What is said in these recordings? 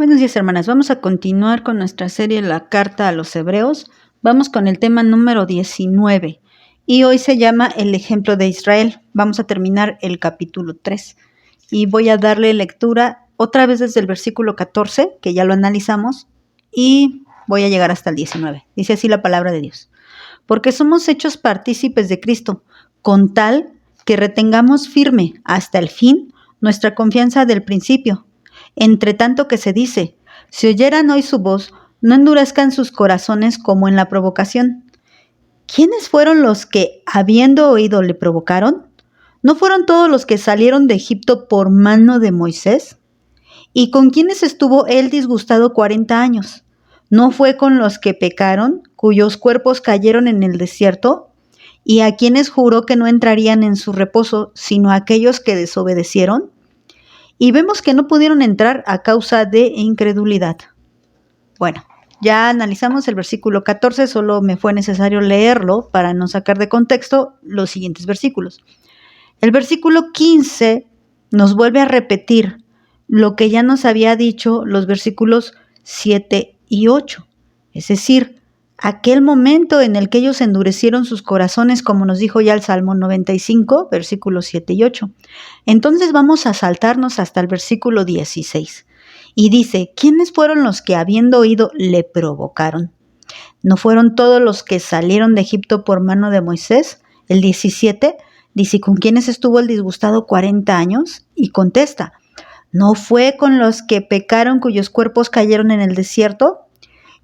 Buenos días, hermanas. Vamos a continuar con nuestra serie La Carta a los Hebreos. Vamos con el tema número 19 y hoy se llama El ejemplo de Israel. Vamos a terminar el capítulo 3 y voy a darle lectura otra vez desde el versículo 14, que ya lo analizamos, y voy a llegar hasta el 19. Dice así la palabra de Dios. Porque somos hechos partícipes de Cristo, con tal que retengamos firme hasta el fin nuestra confianza del principio. Entre tanto que se dice, si oyeran hoy su voz, no endurezcan sus corazones como en la provocación. ¿Quiénes fueron los que, habiendo oído, le provocaron? ¿No fueron todos los que salieron de Egipto por mano de Moisés? ¿Y con quiénes estuvo él disgustado 40 años? ¿No fue con los que pecaron, cuyos cuerpos cayeron en el desierto? ¿Y a quienes juró que no entrarían en su reposo, sino a aquellos que desobedecieron? Y vemos que no pudieron entrar a causa de incredulidad. Bueno, ya analizamos el versículo 14, solo me fue necesario leerlo para no sacar de contexto los siguientes versículos. El versículo 15 nos vuelve a repetir lo que ya nos había dicho los versículos 7 y 8, es decir, aquel momento en el que ellos endurecieron sus corazones, como nos dijo ya el Salmo 95, versículos 7 y 8. Entonces vamos a saltarnos hasta el versículo 16. Y dice, ¿quiénes fueron los que habiendo oído le provocaron? ¿No fueron todos los que salieron de Egipto por mano de Moisés? El 17 dice, ¿con quiénes estuvo el disgustado 40 años? Y contesta, ¿no fue con los que pecaron cuyos cuerpos cayeron en el desierto?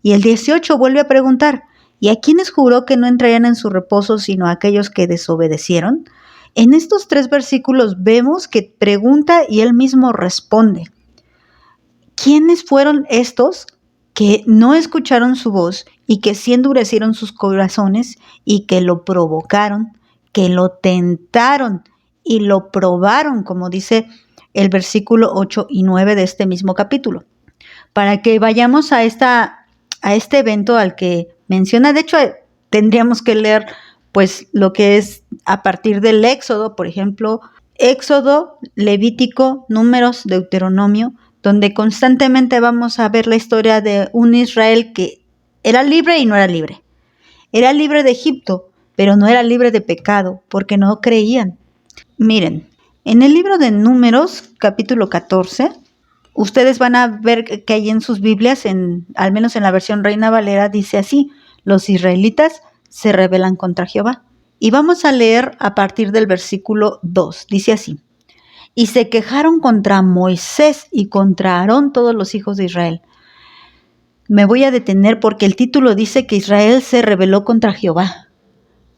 Y el 18 vuelve a preguntar, ¿y a quiénes juró que no entrarían en su reposo sino a aquellos que desobedecieron? En estos 3 versículos vemos que pregunta y él mismo responde. ¿Quiénes fueron estos que no escucharon su voz y que sí endurecieron sus corazones y que lo provocaron, que lo tentaron y lo probaron, como dice el versículo 8 y 9 de este mismo capítulo? Para que vayamos a este evento al que menciona, de hecho tendríamos que leer pues lo que es a partir del Éxodo, por ejemplo, Éxodo, Levítico, Números, Deuteronomio, donde constantemente vamos a ver la historia de un Israel que era libre y no era libre. Era libre de Egipto, pero no era libre de pecado, porque no creían. Miren, en el libro de Números, capítulo 14, ustedes van a ver que hay en sus Biblias, al menos en la versión Reina Valera, dice así, los israelitas se rebelan contra Jehová. Y vamos a leer a partir del versículo 2, dice así, y se quejaron contra Moisés y contra Aarón todos los hijos de Israel. Me voy a detener porque el título dice que Israel se rebeló contra Jehová.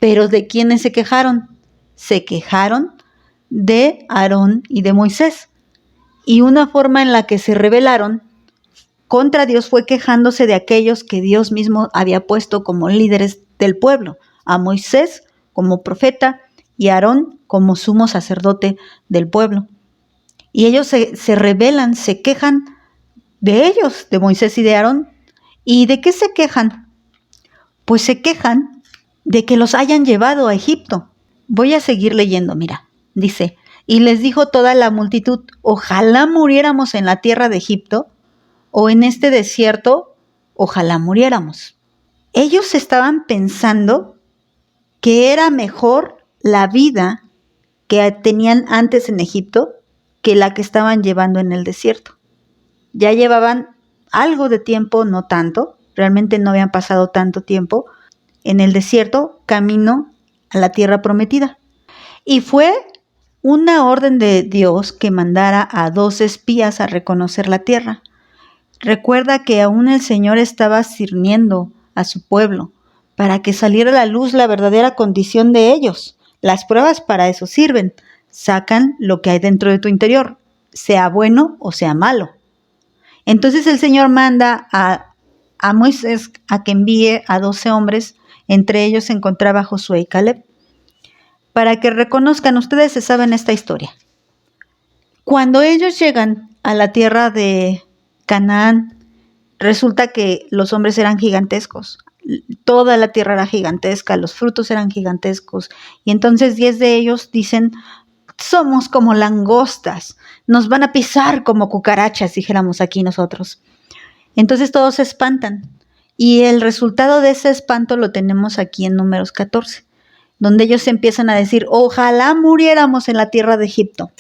¿Pero de quiénes se quejaron? Se quejaron de Aarón y de Moisés. Y una forma en la que se rebelaron contra Dios fue quejándose de aquellos que Dios mismo había puesto como líderes del pueblo, a Moisés como profeta y a Aarón como sumo sacerdote del pueblo. Y ellos se rebelan, se quejan de ellos, de Moisés y de Aarón. ¿Y de qué se quejan? Pues se quejan de que los hayan llevado a Egipto. Voy a seguir leyendo, mira, dice, y les dijo toda la multitud, ojalá muriéramos en la tierra de Egipto, o en este desierto, ojalá muriéramos. Ellos estaban pensando que era mejor la vida que tenían antes en Egipto que la que estaban llevando en el desierto. Ya llevaban algo de tiempo, no tanto, realmente no habían pasado tanto tiempo en el desierto, camino a la tierra prometida. Y fue una orden de Dios que mandara a 2 espías a reconocer la tierra. Recuerda que aún el Señor estaba sirviendo a su pueblo para que saliera a la luz la verdadera condición de ellos. Las pruebas para eso sirven. Sacan lo que hay dentro de tu interior, sea bueno o sea malo. Entonces el Señor manda a Moisés a que envíe a 12 hombres, entre ellos se encontraba Josué y Caleb, para que reconozcan, ustedes se saben esta historia. Cuando ellos llegan a la tierra de Canaán, resulta que los hombres eran gigantescos. Toda la tierra era gigantesca, los frutos eran gigantescos. Y entonces 10 de ellos dicen, somos como langostas, nos van a pisar como cucarachas, dijéramos aquí nosotros. Entonces todos se espantan. Y el resultado de ese espanto lo tenemos aquí en Números 14, donde ellos empiezan a decir, ojalá muriéramos en la tierra de Egipto.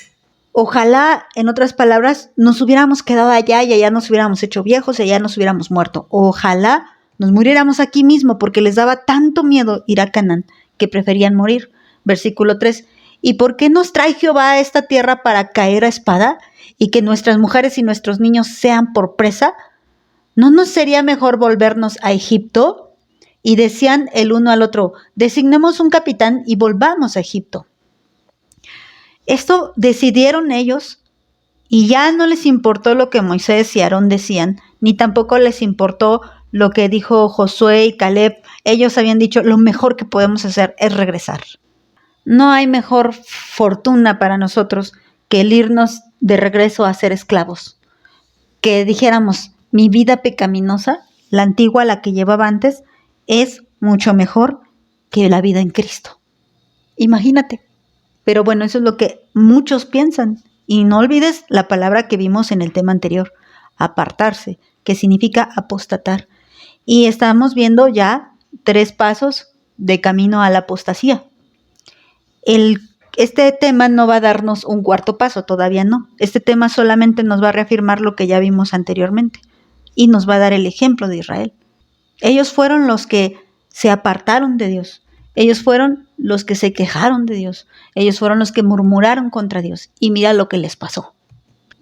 Ojalá, en otras palabras, nos hubiéramos quedado allá y allá nos hubiéramos hecho viejos y allá nos hubiéramos muerto. Ojalá nos muriéramos aquí mismo porque les daba tanto miedo ir a Canaán que preferían morir. Versículo 3. ¿Y por qué nos trae Jehová a esta tierra para caer a espada y que nuestras mujeres y nuestros niños sean por presa? ¿No nos sería mejor volvernos a Egipto? Y decían el uno al otro, designemos un capitán y volvamos a Egipto. Esto decidieron ellos y ya no les importó lo que Moisés y Aarón decían, ni tampoco les importó lo que dijo Josué y Caleb. Ellos habían dicho, lo mejor que podemos hacer es regresar. No hay mejor fortuna para nosotros que el irnos de regreso a ser esclavos. Que dijéramos, mi vida pecaminosa, la antigua, la que llevaba antes, es mucho mejor que la vida en Cristo. Imagínate. Pero bueno, eso es lo que muchos piensan. Y no olvides la palabra que vimos en el tema anterior, apartarse, que significa apostatar. Y estamos viendo ya 3 pasos de camino a la apostasía. Este tema no va a darnos un 4º paso, todavía no. Este tema solamente nos va a reafirmar lo que ya vimos anteriormente y nos va a dar el ejemplo de Israel. Ellos fueron los que se apartaron de Dios. Ellos fueron los que se quejaron de Dios. Ellos fueron los que murmuraron contra Dios. Y mira lo que les pasó.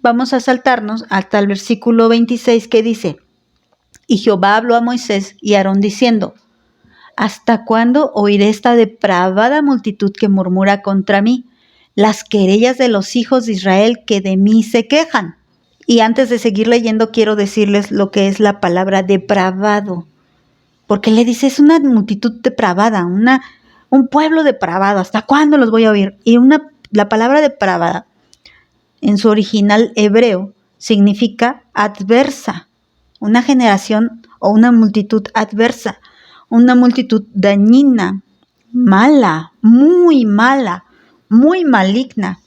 Vamos a saltarnos hasta el versículo 26 que dice, y Jehová habló a Moisés y a Aarón diciendo, ¿hasta cuándo oiré esta depravada multitud que murmura contra mí? Las querellas de los hijos de Israel que de mí se quejan. Y antes de seguir leyendo, quiero decirles lo que es la palabra depravado. Porque le dice, es una multitud depravada, un pueblo depravado. ¿Hasta cuándo los voy a oír? Y la palabra depravada, en su original hebreo, significa adversa. Una generación o una multitud adversa. Una multitud dañina, mala, muy maligna,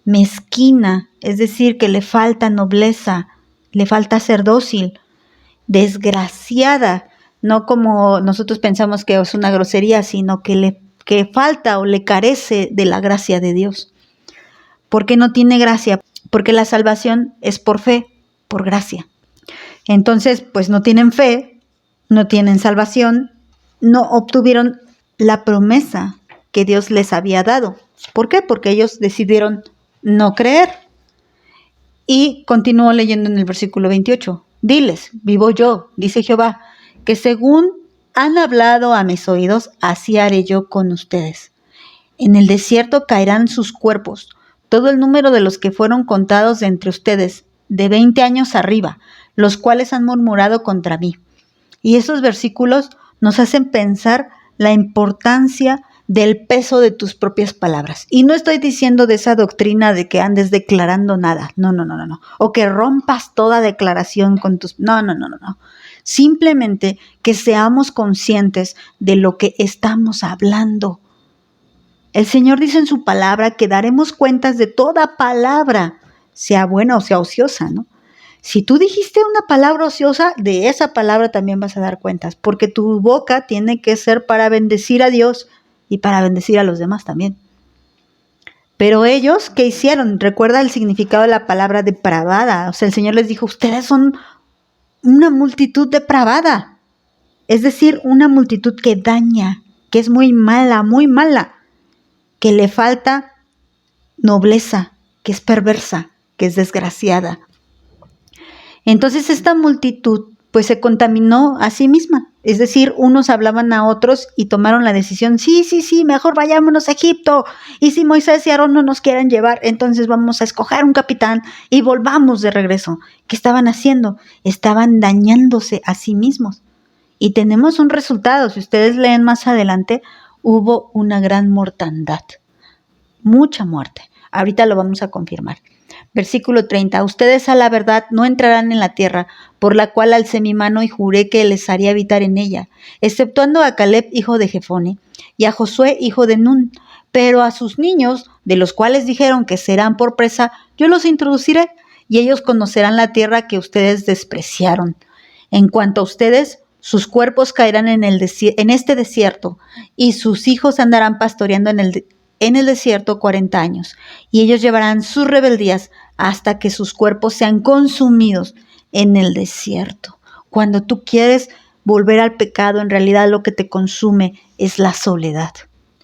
mezquina, es decir, que le falta nobleza, le falta ser dócil, desgraciada, no como nosotros pensamos que es una grosería, sino que falta o le carece de la gracia de Dios. ¿Por qué no tiene gracia? Porque la salvación es por fe, por gracia. Entonces, pues no tienen fe, no tienen salvación, no obtuvieron la promesa que Dios les había dado. ¿Por qué? Porque ellos decidieron no creer. Y continúo leyendo en el versículo 28. Diles, vivo yo, dice Jehová, que según han hablado a mis oídos, así haré yo con ustedes. En el desierto caerán sus cuerpos, todo el número de los que fueron contados de entre ustedes, de 20 años arriba, los cuales han murmurado contra mí. Y esos versículos nos hacen pensar la importancia del peso de tus propias palabras. Y no estoy diciendo de esa doctrina de que andes declarando nada. No. O que rompas toda declaración con tus... No. Simplemente que seamos conscientes de lo que estamos hablando. El Señor dice en su palabra que daremos cuentas de toda palabra, sea buena o sea ociosa, ¿no? Si tú dijiste una palabra ociosa, de esa palabra también vas a dar cuentas, porque tu boca tiene que ser para bendecir a Dios y para bendecir a los demás también. Pero ellos, ¿qué hicieron? Recuerda el significado de la palabra depravada. O sea, el Señor les dijo, ustedes son una multitud depravada. Es decir, una multitud que daña, que es muy mala, que le falta nobleza, que es perversa, que es desgraciada. Entonces esta multitud pues se contaminó a sí misma. Es decir, unos hablaban a otros y tomaron la decisión, sí, mejor vayámonos a Egipto. Y si Moisés y Aarón no nos quieren llevar, entonces vamos a escoger un capitán y volvamos de regreso. ¿Qué estaban haciendo? Estaban dañándose a sí mismos. Y tenemos un resultado. Si ustedes leen más adelante, hubo una gran mortandad. Mucha muerte. Ahorita lo vamos a confirmar. Versículo 30. Ustedes a la verdad no entrarán en la tierra, por la cual alcé mi mano y juré que les haría habitar en ella, exceptuando a Caleb, hijo de Jefone, y a Josué, hijo de Nun. Pero a sus niños de los cuales dijeron que serán por presa, yo los introduciré, y ellos conocerán la tierra que ustedes despreciaron. En cuanto a ustedes, sus cuerpos caerán en este desierto, y sus hijos andarán pastoreando en el desierto 40 años, y ellos llevarán sus rebeldías hasta que sus cuerpos sean consumidos en el desierto. Cuando tú quieres volver al pecado, en realidad lo que te consume es la soledad.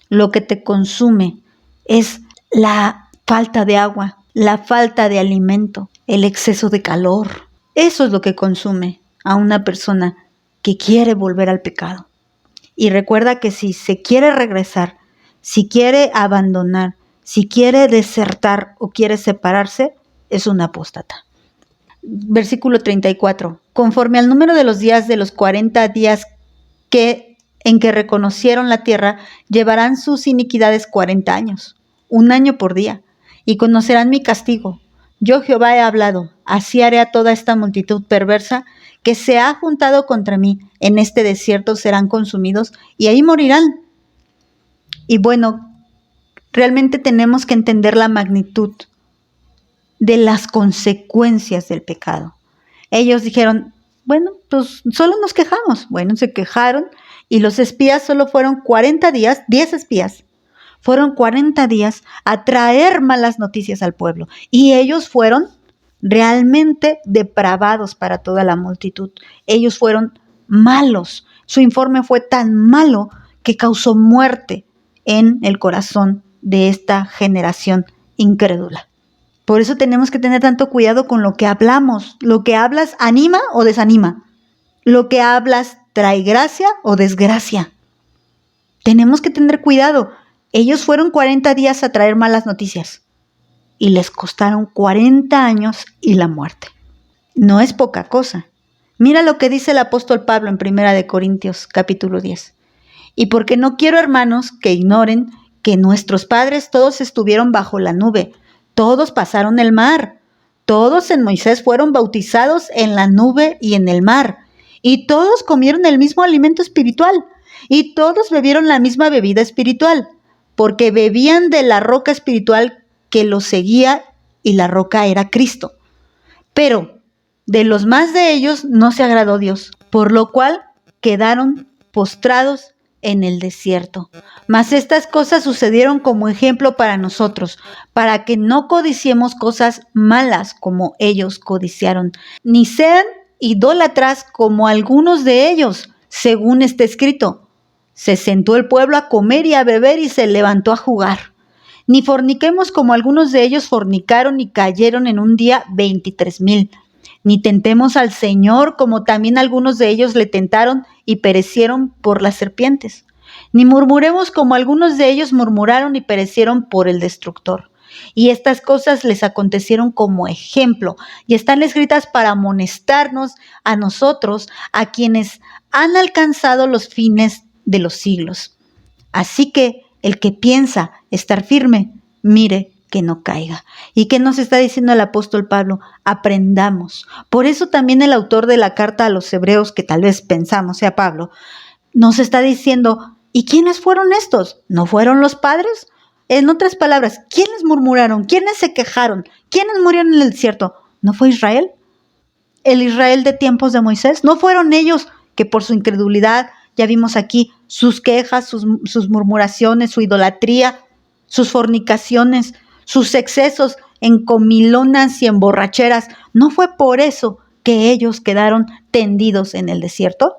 Lo que te consume es la falta de agua, la falta de alimento, el exceso de calor. Eso es lo que consume a una persona que quiere volver al pecado. Y recuerda que si se quiere regresar, si quiere abandonar, si quiere desertar o quiere separarse, es un apóstata. Versículo 34. Conforme al número de los días de los 40 días en que reconocieron la tierra, llevarán sus iniquidades 40 años, 1 año por día, y conocerán mi castigo. Yo Jehová he hablado, así haré a toda esta multitud perversa que se ha juntado contra mí. En este desierto serán consumidos y ahí morirán. Y bueno, realmente tenemos que entender la magnitud de las consecuencias del pecado. Ellos dijeron, bueno, pues solo nos quejamos. Bueno, se quejaron y los espías solo fueron 40 días, 10 espías. Fueron 40 días a traer malas noticias al pueblo. Y ellos fueron realmente depravados para toda la multitud. Ellos fueron malos. Su informe fue tan malo que causó muerte en el corazón de esta generación incrédula. Por eso tenemos que tener tanto cuidado con lo que hablamos. Lo que hablas anima o desanima. Lo que hablas trae gracia o desgracia. Tenemos que tener cuidado. Ellos fueron 40 días a traer malas noticias y les costaron 40 años y la muerte. No es poca cosa. Mira lo que dice el apóstol Pablo en 1 Corintios capítulo 10. Y porque no quiero, hermanos, que ignoren que nuestros padres todos estuvieron bajo la nube, todos pasaron el mar, todos en Moisés fueron bautizados en la nube y en el mar, y todos comieron el mismo alimento espiritual, y todos bebieron la misma bebida espiritual, porque bebían de la roca espiritual que los seguía, y la roca era Cristo. Pero de los más de ellos no se agradó Dios, por lo cual quedaron postrados en el desierto. Mas estas cosas sucedieron como ejemplo para nosotros, para que no codiciemos cosas malas como ellos codiciaron, ni sean idólatras como algunos de ellos, según está escrito. Se sentó el pueblo a comer y a beber y se levantó a jugar. Ni forniquemos como algunos de ellos fornicaron y cayeron en un día 23,000. Ni tentemos al Señor como también algunos de ellos le tentaron y perecieron por las serpientes. Ni murmuremos como algunos de ellos murmuraron y perecieron por el destructor. Y estas cosas les acontecieron como ejemplo y están escritas para amonestarnos a nosotros, a quienes han alcanzado los fines de los siglos. Así que el que piensa estar firme, mire que no caiga. ¿Y qué nos está diciendo el apóstol Pablo? Aprendamos. Por eso también el autor de la carta a los hebreos, que tal vez pensamos sea Pablo, nos está diciendo, ¿y quiénes fueron estos? ¿No fueron los padres? En otras palabras, ¿quiénes murmuraron? ¿Quiénes se quejaron? ¿Quiénes murieron en el desierto? ¿No fue Israel? ¿El Israel de tiempos de Moisés? ¿No fueron ellos que por su incredulidad, ya vimos aquí, sus quejas, sus murmuraciones, su idolatría, sus fornicaciones, sus excesos en comilonas y en borracheras, ¿no fue por eso que ellos quedaron tendidos en el desierto?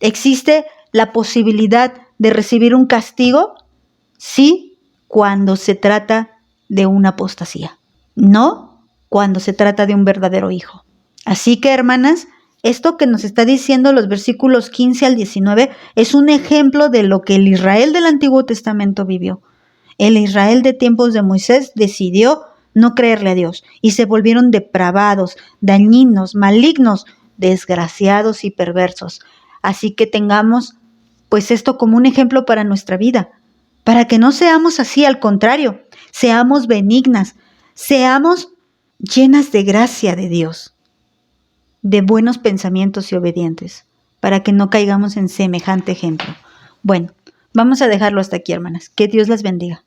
¿Existe la posibilidad de recibir un castigo? Sí, cuando se trata de una apostasía, no cuando se trata de un verdadero hijo. Así que, hermanas, esto que nos está diciendo los versículos 15 al 19 es un ejemplo de lo que el Israel del Antiguo Testamento vivió. El Israel de tiempos de Moisés decidió no creerle a Dios y se volvieron depravados, dañinos, malignos, desgraciados y perversos. Así que tengamos pues esto como un ejemplo para nuestra vida, para que no seamos así, al contrario, seamos benignas, seamos llenas de gracia de Dios, de buenos pensamientos y obedientes, para que no caigamos en semejante ejemplo. Bueno, vamos a dejarlo hasta aquí, hermanas. Que Dios las bendiga.